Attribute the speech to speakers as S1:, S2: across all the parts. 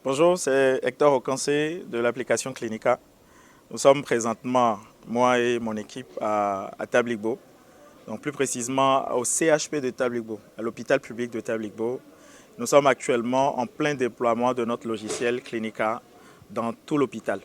S1: Bonjour, c'est Hector Okansé de l'application Clinica. Nous sommes présentement, moi et mon équipe, à Tabligbo, donc plus précisément au CHP de Tabligbo, à l'hôpital public de Tabligbo. Nous sommes actuellement en plein déploiement de notre logiciel Clinica dans tout l'hôpital.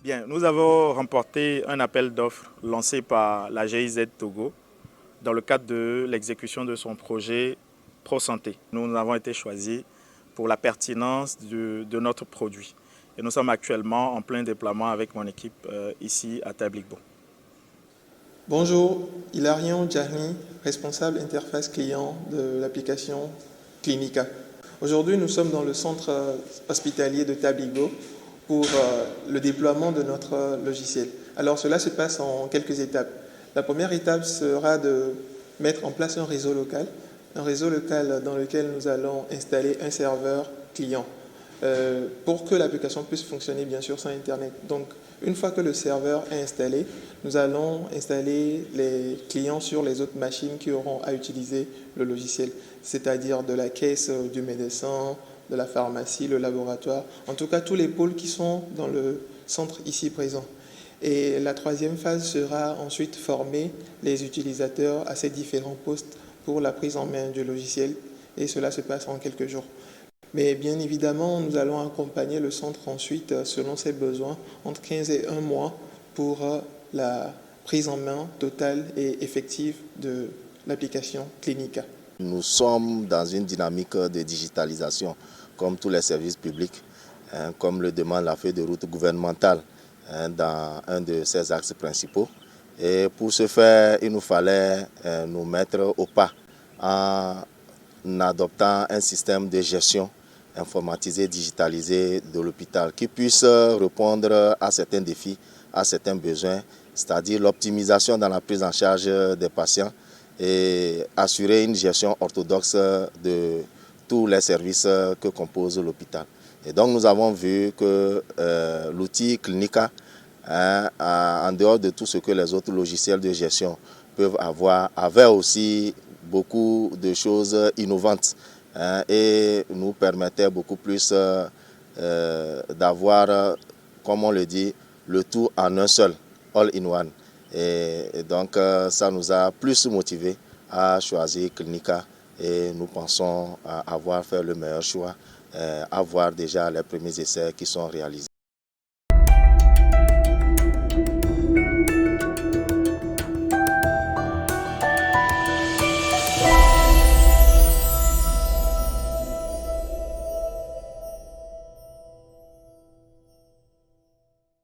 S1: Bien, nous avons remporté un appel d'offres lancé par la GIZ Togo dans le cadre de l'exécution de son projet Pro Santé. Nous avons été choisis pour la pertinence de notre produit. Et nous sommes actuellement en plein déploiement avec mon équipe ici à Tabligbo.
S2: Bonjour, Hilarion Djahni, responsable interface client de l'application Clinica. Aujourd'hui, nous sommes dans le centre hospitalier de Tabligbo pour le déploiement de notre logiciel. Alors cela se passe en quelques étapes. La première étape sera de mettre en place un réseau local dans lequel nous allons installer un serveur client pour que l'application puisse fonctionner bien sûr sans Internet. Donc une fois que le serveur est installé, nous allons installer les clients sur les autres machines qui auront à utiliser le logiciel, c'est-à-dire de la caisse du médecin, de la pharmacie, le laboratoire, en tout cas tous les pôles qui sont dans le centre ici présent. Et la troisième phase sera ensuite former les utilisateurs à ces différents postes pour la prise en main du logiciel, et cela se passe en quelques jours. Mais bien évidemment, nous allons accompagner le centre ensuite selon ses besoins entre 15 et 1 mois pour la prise en main totale et effective de l'application Clinica.
S3: Nous sommes dans une dynamique de digitalisation, comme tous les services publics, comme le demande la feuille de route gouvernementale dans un de ses axes principaux. Et pour ce faire, il nous fallait nous mettre au pas en adoptant un système de gestion informatisé, digitalisé de l'hôpital qui puisse répondre à certains défis, à certains besoins, c'est-à-dire l'optimisation dans la prise en charge des patients et assurer une gestion orthodoxe de tous les services que compose l'hôpital. Et donc nous avons vu que l'outil Clinica, en dehors de tout ce que les autres logiciels de gestion peuvent avoir, avait aussi beaucoup de choses innovantes et nous permettait beaucoup plus d'avoir, comme on le dit, le tout en un seul, all in one. Et donc ça nous a plus motivés à choisir Clinica et nous pensons avoir fait le meilleur choix, avoir déjà les premiers essais qui sont réalisés.